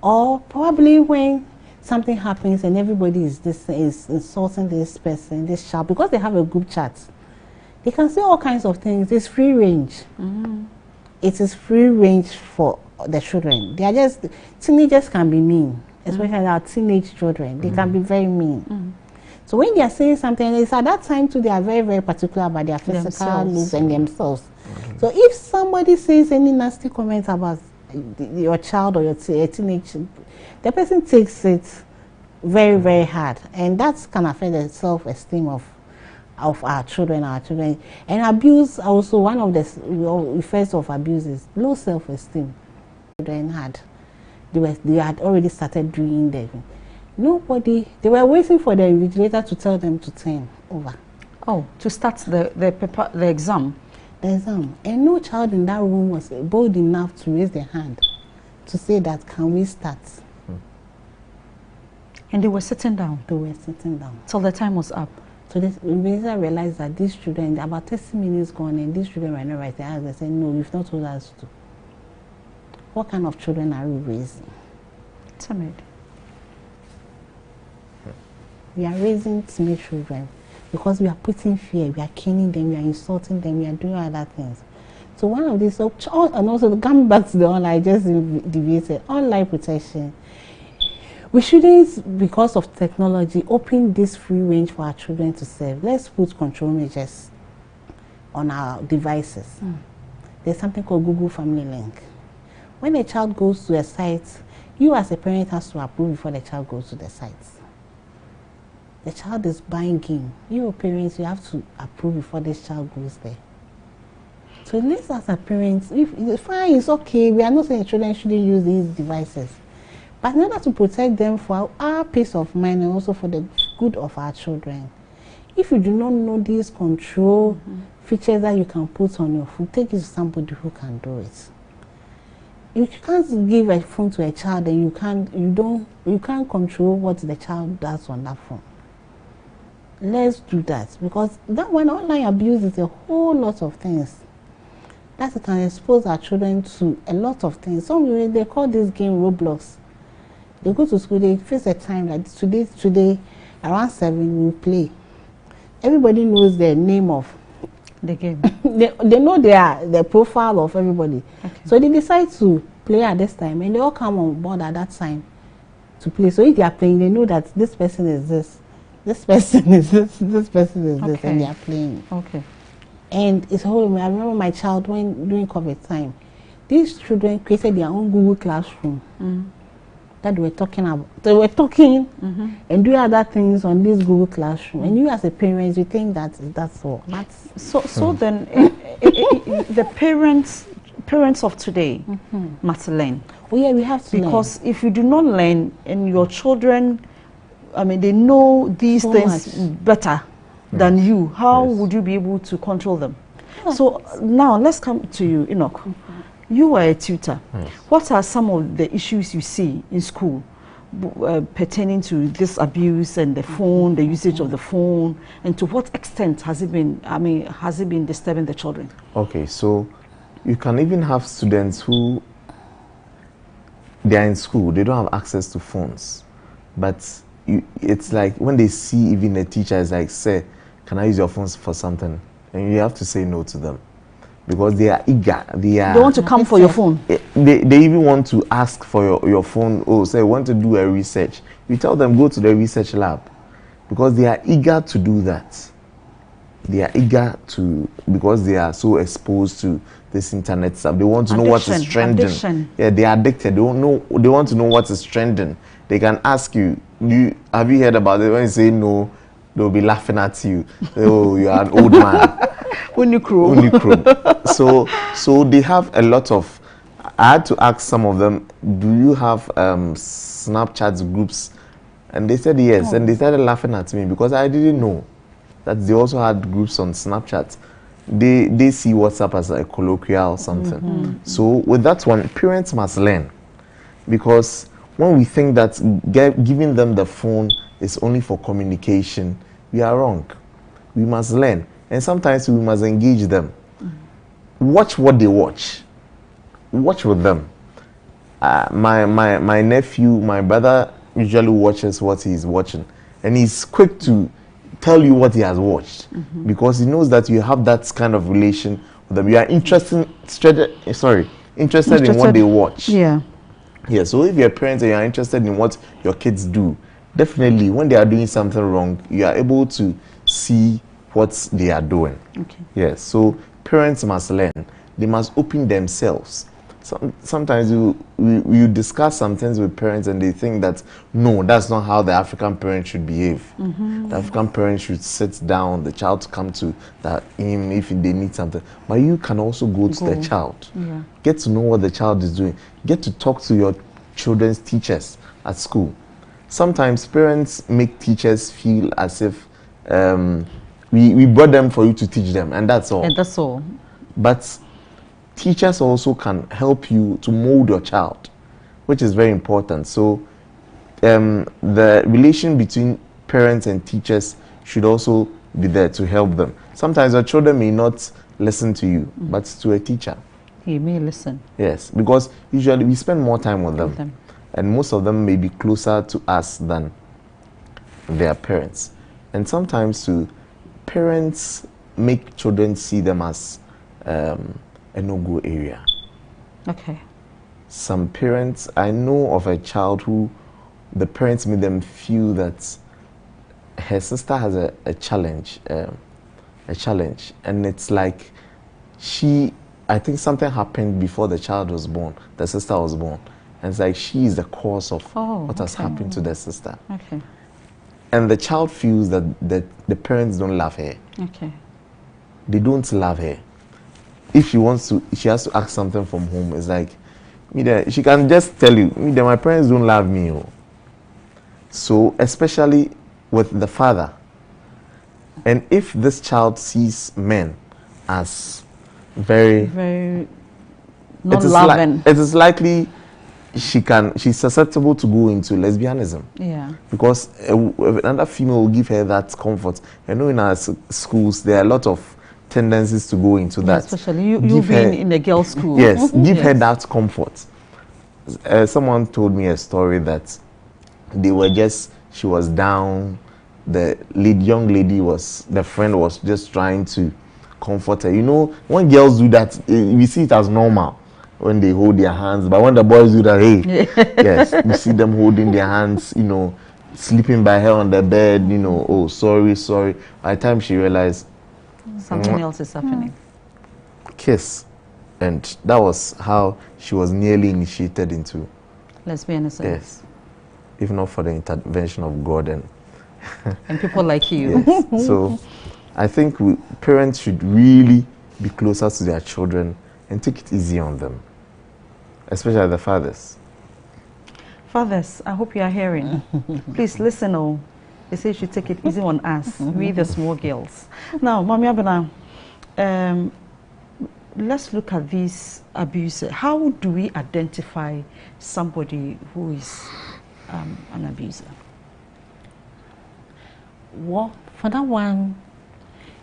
Or probably when something happens and everybody is insulting this person, this child, because they have a group chat, they can say all kinds of things. It's free range. It is free range for the children. They are just, teenagers can be mean. Especially our teenage children, they can be very mean. So when they are saying something, it's at that time too, they are very, very particular about their physical looks and themselves. So if somebody says any nasty comment about your child or your teenage, the person takes it very, very hard, and that can affect the self-esteem of our children. And abuse also, one of the effects of abuse is low self-esteem. Children had. They had already started doing them. They were waiting for the invigilator to tell them to turn over. Oh, to start the exam? The exam. And no child in that room was bold enough to raise their hand to say that, can we start? And they were sitting down? They were sitting down. Till the time was up? So the invigilator realized that these children, about 30 minutes gone, and these children were not right. They said, no, you've not told us to. What kind of children are we raising? Timid. We are raising timid children because we are putting fear, we are killing them, we are insulting them, we are doing other things. So one of these, and also coming back to the online, just deviated, online protection. We shouldn't, because of technology, open this free range for our children to serve. Let's put control measures on our devices. There's something called Google Family Link. When a child goes to a site, you as a parent has to approve before the child goes to the site. The child is buying game. You parents, you have to approve before this child goes there. So let's as a parent, if it's fine, it's okay. We are not saying children shouldn't use these devices. But in order to protect them for our peace of mind and also for the good of our children, if you do not know these control features that you can put on your phone, take it to somebody who can do it. You can't give a phone to a child and you can't control what the child does on that phone. Let's do that, because that one online abuse is a whole lot of things that can expose our children to a lot of things. Some they call this game Roblox. They go to school, they face a time like today around 7 we play. Everybody knows the name of the game. they know the profile of everybody. Okay. So they decide to play at this time, and they all come on board at that time to play. So if they are playing, they know that this person is this person is this person is this, and they are playing. Okay. And it's whole. I remember my child when during COVID time, these children created their own Google Classroom. That they were talking about. They were talking and doing other things on this Google Classroom. And you as a parent, you think that's all. So then the parents parents of today must learn. Oh yeah, we have to Because if you do not learn and your children, I mean, they know these So things better than you, how would you be able to control them? So now let's come to you, Enoch. You are a tutor. What are some of the issues you see in school pertaining to this abuse and the phone, the usage of the phone, and to what extent has it been, I mean, has it been disturbing the children? Okay, so you can even have students who they are in school, they don't have access to phones, but it's like when they see even a teacher is like, say, can I use your phones for something? And you have to say no to them because they are eager. They want to come for your phone. They even want to ask for your phone. Oh, say, want to do a research. You tell them, go to the research lab because they are eager to do that. They are eager to, because they are so exposed to this internet stuff. They want to know what is trending. Yeah, they are addicted. They don't know. They want to know what is trending. They can ask you, have you heard about it? When you say no, they'll be laughing at you. Oh, you are an old man. Unicro. So they have a lot of. I had to ask some of them, do you have Snapchat groups? And they said yes. And they started laughing at me because I didn't know that they also had groups on Snapchat. They see WhatsApp as a colloquial or something. So with that one, parents must learn, because when we think that giving them the phone is only for communication, we are wrong. We must learn, and sometimes we must engage them. Watch what they watch. Watch with them. My nephew, my brother usually watches what he's watching, and he's quick to tell you what he has watched because he knows that you have that kind of relation with them. You are interested in what they watch. Yeah. Yeah. So if you're a parent and you are interested in what your kids do, definitely when they are doing something wrong, you are able to see what they are doing. Okay. Yes. So parents must learn. They must open themselves. Sometimes you discuss some things with parents and they think that no, that's not how the African parent should behave. The African parent should sit down, the child to come to him if they need something. But you can also go to the child. Yeah. Get to know what the child is doing. Get to talk to your children's teachers at school. Sometimes parents make teachers feel as if we brought them for you to teach them, and that's all. And that's all. But teachers also can help you to mold your child, which is very important. So the relation between parents and teachers should also be there to help them. Sometimes your children may not listen to you, but to a teacher. He may listen. Yes, because usually we spend more time with them. And most of them may be closer to us than their parents. And sometimes too, parents make children see them as a no-go area. Okay. Some parents, I know of a child who the parents made them feel that her sister has a challenge, and it's like I think something happened before the child was born, the sister was born, and it's like she is the cause of what has happened to the sister. Okay. And the child feels that the parents don't love her. Okay. They don't love her. If she wants to, she has to ask something from home. It's like, she can just tell you, my parents don't love me. So, especially with the father. And if this child sees men as very non-loving, it is likely she's susceptible to go into lesbianism. Yeah. Because another female will give her that comfort. I know in our schools there are a lot of tendencies to go into that. Especially you being in a girls' school. Yes, give her that comfort. Someone told me a story that she was down, the young lady the friend was just trying to comfort her. You know, when girls do that, we see it as normal when they hold their hands, but when the boys do that, hey, yes, you see them holding their hands, sleeping by her on the bed, oh, sorry. By the time she realized something else is happening. Kiss. And that was how she was nearly initiated into lesbianism. Yes. If not for the intervention of God and people like you. Yes. So I think parents should really be closer to their children and take it easy on them, especially the fathers. Fathers, I hope you are hearing. Please listen. Oh, they say you should take it easy on us, we the small girls. Now, Mami Abena, let's look at this abuse. How do we identify somebody who is an abuser? Well, for that one,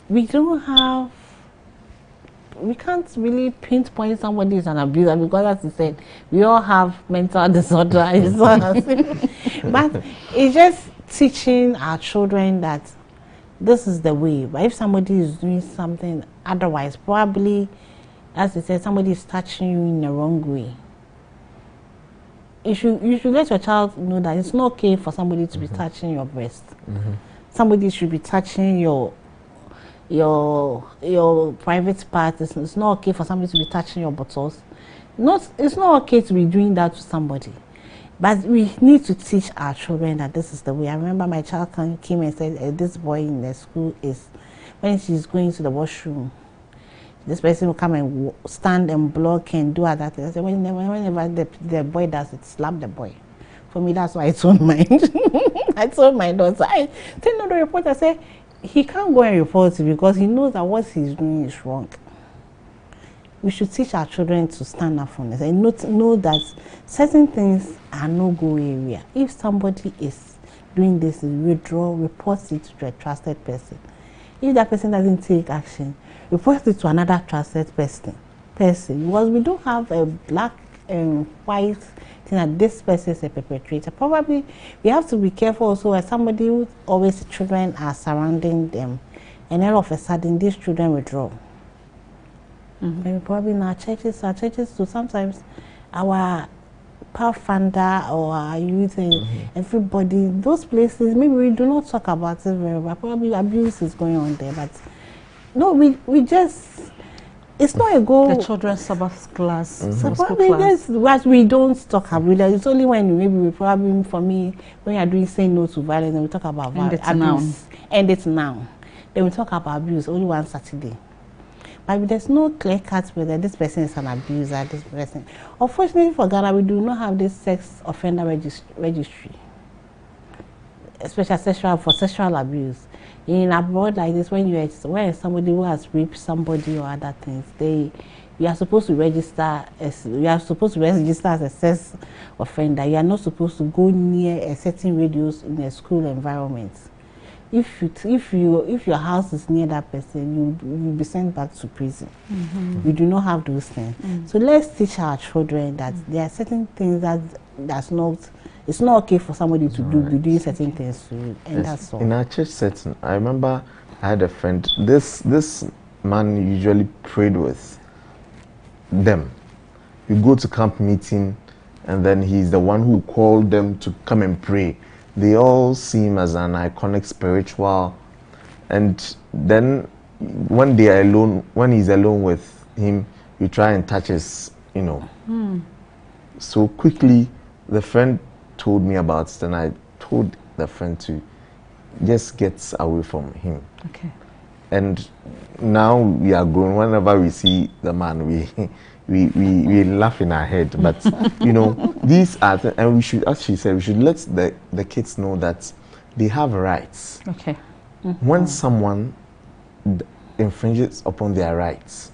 we can't really pinpoint somebody is an abuser because, as you said, we all have mental disorders. But it's just teaching our children that this is the way. But if somebody is doing something otherwise, probably, as you said, somebody is touching you in the wrong way. You should let your child know that it's not okay for somebody to be touching your breast. Somebody should be touching your private parts. It's not okay for somebody to be touching your buttocks. It's not okay to be doing that to somebody. But we need to teach our children that this is the way. I remember my child came and said, this boy in the school is, when she's going to the washroom, this person will come and stand and block and do other things. Whenever the boy does it, slap the boy. For me, that's why I told my I told my daughter. I tell the reporter, I said, he can't go and report it because he knows that what he's doing is wrong. We should teach our children to stand up for this and know that certain things are no-go area. If somebody is doing this, withdraw, report it to a trusted person. If that person doesn't take action, report it to another trusted person. Because we don't have a black and white thing that this person is a perpetrator. Probably we have to be careful also as somebody who always children are surrounding them, and all of a sudden these children withdraw. Maybe probably in our churches so sometimes our pathfinder or our youth and everybody, those places, maybe we do not talk about it very well. Probably abuse is going on there, but no, we just, it's not a goal. The children's Sabbath class. So probably that's what we don't talk about. It's only when maybe we probably, for me, when you're doing say no to violence, and we talk about abuse. End it now. Then we talk about abuse only one Saturday. But there's no clear cut whether this person is an abuser, this person. Unfortunately for Ghana, we do not have this sex offender registry, especially for sexual abuse. In abroad like this, when somebody who has raped somebody or other things, you are supposed to register as a sex offender. You are not supposed to go near a certain radius in a school environment. If your house is near that person, you'll be sent back to prison. We do not have those things. So let's teach our children that there are certain things it's not okay for somebody to do certain things to you, and that's all. In our church setting, I remember I had a friend. This man usually prayed with them. You go to camp meeting, and then he's the one who called them to come and pray. They all see him as an iconic spiritual, and then when he's alone with him, you try and touch his, So quickly, the friend told me about it, and I told the friend to just get away from him. Okay. And now we are growing. Whenever we see the man, we laugh in our head. But these are and we should, as she said, we should let the kids know that they have rights. Okay. When someone infringes upon their rights,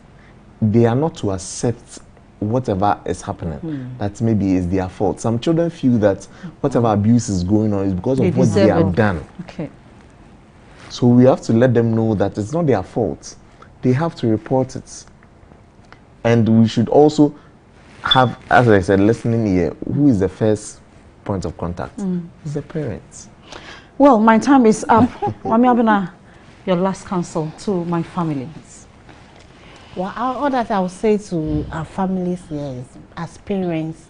they are not to accept whatever is happening, that maybe is their fault. Some children feel that whatever abuse is going on is because of what they have done. Okay. So we have to let them know that it's not their fault. They have to report it. And we should also have, as I said, listening ear. Who is the first point of contact? It's the parents. Well, my time is up. Mami Abena, your last counsel to my family. Well, all that I would say to our families here is, as parents,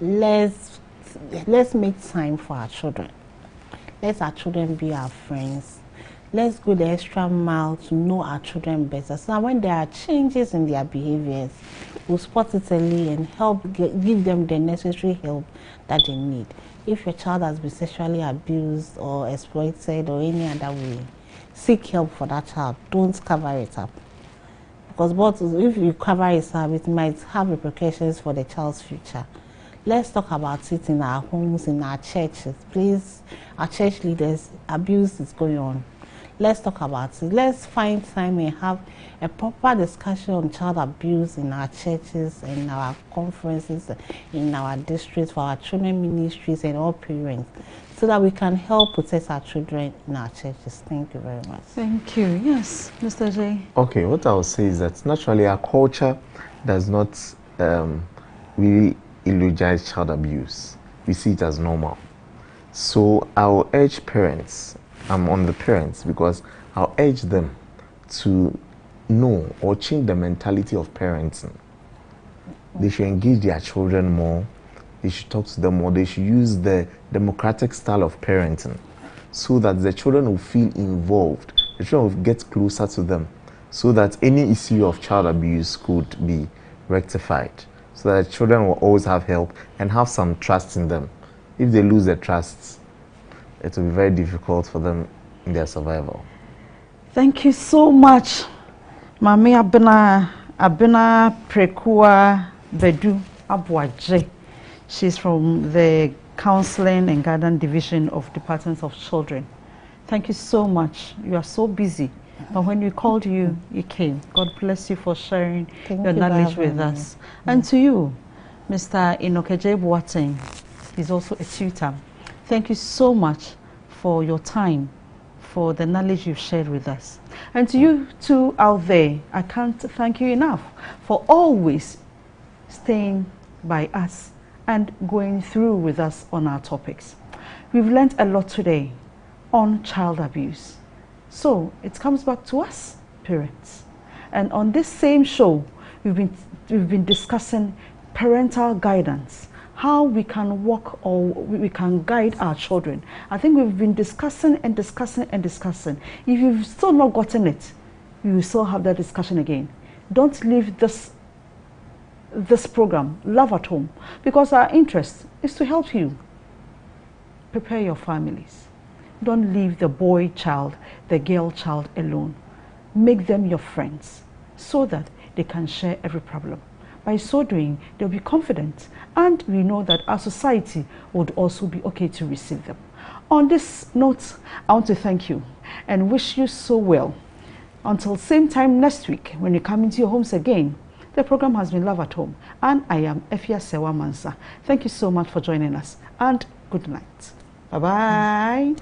let's make time for our children. Let our children be our friends. Let's go the extra mile to know our children better. So that when there are changes in their behaviors, we'll spot it early and give them the necessary help that they need. If your child has been sexually abused or exploited or any other way, seek help for that child. Don't cover it up. Because but if you cover it up, it might have repercussions for the child's future. Let's talk about it in our homes, in our churches. Please, our church leaders, abuse is going on. Let's talk about it. Let's find time and have a proper discussion on child abuse in our churches, in our conferences, in our districts, for our children ministries and all parents, so that we can help protect our children in our churches. Thank you very much. Thank you. Yes, Mr. J. Okay, what I will say is that naturally our culture does not really eulogize child abuse. We see it as normal. So I'll urge parents, I'm on the parents, because I'll urge them to know or change the mentality of parenting. They should engage their children more. They should talk to them more. They should use the democratic style of parenting so that the children will feel involved. The children will get closer to them so that any issue of child abuse could be rectified, so that children will always have help and have some trust in them. If they lose their trust, it will be very difficult for them in their survival. Thank you so much, Mami Abena Prekua Bedu Abuaje. She's from the Counseling and Guidance Division of Department of Children. Thank you so much. You are so busy, but when we called you, you came. God bless you for sharing your knowledge with us. And to you, Mr. Inokeje Boateng, he's also a tutor. Thank you so much for your time, for the knowledge you've shared with us. And to you two out there, I can't thank you enough for always staying by us and going through with us on our topics. We've learned a lot today on child abuse. So it comes back to us, parents. And on this same show, we've been discussing parental guidance, how we can walk or we can guide our children. I think we've been discussing and discussing and discussing. If you've still not gotten it, we will still have that discussion again. Don't leave this program, Love at Home, because our interest is to help you prepare your families. Don't leave the boy child, the girl child alone. Make them your friends so that they can share every problem. By so doing, they'll be confident, and we know that our society would also be okay to receive them. On this note, I want to thank you and wish you so well. Until same time next week, when you come into your homes again, the program has been Love at Home, and I am Efia Sewa Mansa. Thank you so much for joining us, and good night. Bye-bye.